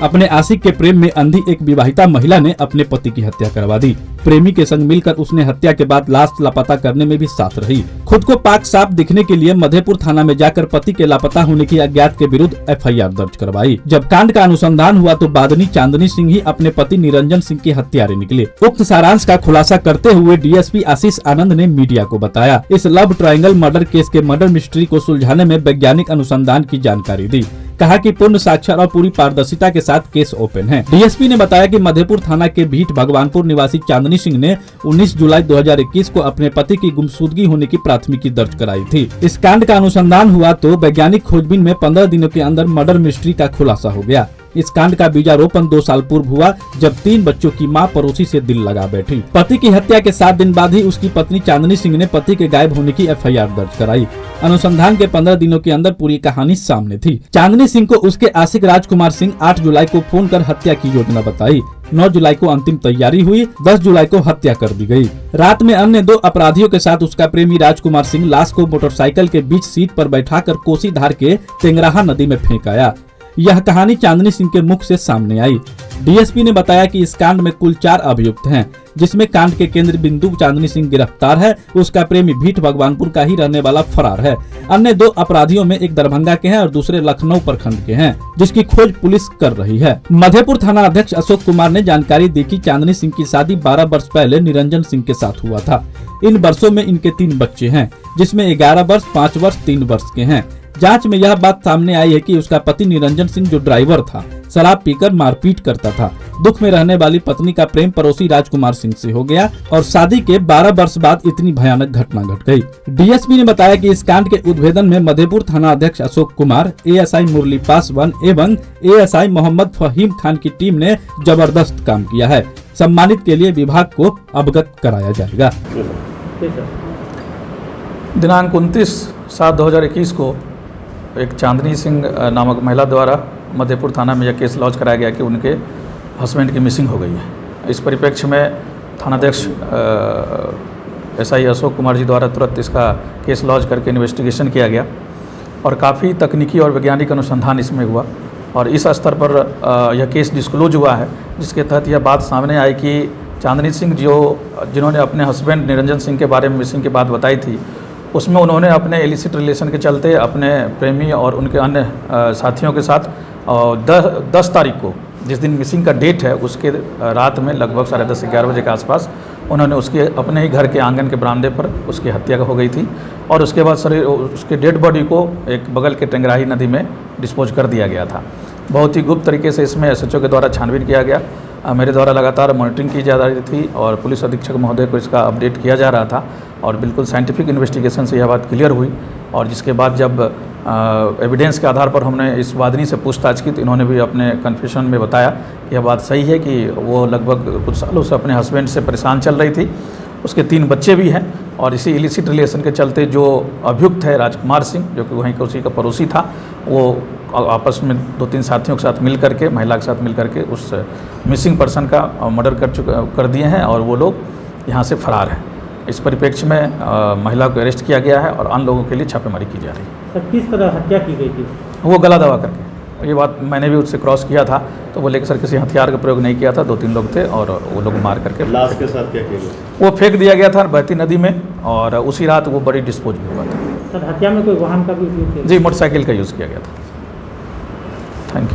अपने आशिक के प्रेम में अंधी एक विवाहिता महिला ने अपने पति की हत्या करवा दी। प्रेमी के संग मिलकर उसने हत्या के बाद लाश लापता करने में भी साथ रही। खुद को पाक साफ दिखने के लिए मधेपुर थाना में जाकर पति के लापता होने की अज्ञात के विरुद्ध एफआईआर दर्ज करवाई। जब कांड का अनुसंधान हुआ तो बादनी चांदनी सिंह ही अपने पति निरंजन सिंह के हत्यारे निकले। उक्त सारांश का खुलासा करते हुए डीएसपी आशीष आनंद ने मीडिया को बताया। इस लव ट्रायंगल मर्डर केस के मर्डर मिस्ट्री को सुलझाने में वैज्ञानिक अनुसंधान की जानकारी दी। कहा कि पूर्ण साक्षर और पूरी पारदर्शिता के साथ केस ओपन है। डीएसपी ने बताया कि मधेपुर थाना के भीट भगवानपुर निवासी चांदनी सिंह ने 19 जुलाई 2021 को अपने पति की गुमशुदगी होने की प्राथमिकी दर्ज कराई थी। इस कांड का अनुसंधान हुआ तो वैज्ञानिक खोजबीन में 15 दिनों के अंदर मर्डर मिस्ट्री का खुलासा हो गया। इस कांड का बीजारोपण 2 साल पूर्व हुआ, जब 3 बच्चों की मां पड़ोसी से दिल लगा बैठी। पति की हत्या के 7 दिन बाद ही उसकी पत्नी चांदनी सिंह ने पति के गायब होने की एफआईआर दर्ज कराई। अनुसंधान के 15 दिनों के अंदर पूरी कहानी सामने थी। चांदनी सिंह को उसके आशिक राजकुमार सिंह 8 जुलाई को फोन कर हत्या की योजना बताई। 9 जुलाई को अंतिम तैयारी हुई। 10 जुलाई को हत्या कर दी गई। रात में अन्य 2 अपराधियों के साथ उसका प्रेमी राजकुमार सिंह लाश को मोटरसाइकिल के बीच सीट पर बैठाकर कोसी धार के तेंगराहा नदी में फेंक आया। यह कहानी चांदनी सिंह के मुख से सामने आई। डीएसपी ने बताया कि इस कांड में कुल 4 अभियुक्त हैं, जिसमें कांड के केंद्र बिंदु चांदनी सिंह गिरफ्तार है। उसका प्रेमी भीट भगवानपुर का ही रहने वाला फरार है। अन्य 2 अपराधियों में एक दरभंगा के हैं और दूसरे लखनऊ प्रखंड के हैं, जिसकी खोज पुलिस कर रही है। मधेपुर थाना अध्यक्ष अशोक कुमार ने जानकारी दी कि चांदनी सिंह की शादी 12 वर्ष पहले निरंजन सिंह के साथ हुआ था। इन वर्षों में इनके 3 बच्चे हैं, जिसमें 11 वर्ष, 5 वर्ष, 3 वर्ष के हैं। जांच में यह बात सामने आई है कि उसका पति निरंजन सिंह, जो ड्राइवर था, शराब पीकर मारपीट करता था। दुख में रहने वाली पत्नी का प्रेम पड़ोसी राजकुमार सिंह से हो गया और शादी के 12 वर्ष बाद इतनी भयानक घटना घट गई। डीएसपी ने बताया कि इस कांड के उद्भेदन में मधेपुर थाना अध्यक्ष अशोक कुमार, एएसआई मुरली पासवान एवं एएसआई मोहम्मद फहीम खान की टीम ने जबरदस्त काम किया है। सम्मानित के लिए विभाग को अवगत कराया जाएगा। दिनांक 29/7/2021 को एक चांदनी सिंह नामक महिला द्वारा मधेपुर थाना में यह केस लॉन्च कराया गया कि उनके हस्बैंड की मिसिंग हो गई है। इस परिप्रेक्ष्य में थानाध्यक्ष एसआई अशोक कुमार जी द्वारा तुरंत इसका केस लॉन्च करके इन्वेस्टिगेशन किया गया और काफ़ी तकनीकी और वैज्ञानिक अनुसंधान इसमें हुआ और इस स्तर पर यह केस डिस्क्लोज हुआ है, जिसके तहत यह बात सामने आई कि चांदनी सिंह जिन्होंने अपने हस्बैंड निरंजन सिंह के बारे में मिसिंग की बात बताई थी, उसमें उन्होंने अपने इलिसिट रिलेशन के चलते अपने प्रेमी और उनके अन्य साथियों के साथ 10 तारीख को, जिस दिन मिसिंग का डेट है, उसके रात में लगभग 10:30 से 11 बजे के आसपास उन्होंने उसके अपने ही घर के आंगन के बरामदे पर उसकी हत्या हो गई थी और उसके बाद उसके डेड बॉडी को एक बगल के टेंगराही नदी में डिस्पोज कर दिया गया था। बहुत ही गुप्त तरीके से इसमें एसएचओ के द्वारा छानबीन किया गया। मेरे द्वारा लगातार मॉनिटरिंग की जा रही थी और पुलिस अधीक्षक महोदय को इसका अपडेट किया जा रहा था और बिल्कुल साइंटिफिक इन्वेस्टिगेशन से यह बात क्लियर हुई और जिसके बाद जब एविडेंस के आधार पर हमने इस वादनी से पूछताछ की तो इन्होंने भी अपने कन्फेशन में बताया कि यह बात सही है कि वो लगभग कुछ सालों से अपने हस्बैंड से परेशान चल रही थी। उसके 3 बच्चे भी हैं और इसी इलिसिट रिलेशन के चलते जो अभियुक्त है राजकुमार सिंह, जो कि वहीं का उसी का पड़ोसी था, वो आपस में 2-3 साथियों के साथ मिल करके, महिला के साथ मिल करके उस मिसिंग पर्सन का मर्डर कर दिए हैं और वो लोग यहाँ से फरार हैं। इस परिप्रेक्ष्य में महिला को अरेस्ट किया गया है और अन्य लोगों के लिए छापेमारी की जा रही है। सर, किस तरह हत्या की गई थी? वो गला दबा करके। ये बात मैंने भी उससे क्रॉस किया था तो बोले कि सर किसी हथियार का प्रयोग नहीं किया था, 2-3 लोग थे और वो लोग मार करके। लाश के साथ क्या किया गया? वो फेंक दिया गया था बहती नदी में और उसी रात वो बड़ी डिस्पोज भी हुआ था। सर, हत्या में कोई वाहन का भी उपयोग किया? जी, मोटरसाइकिल का यूज़ किया गया था।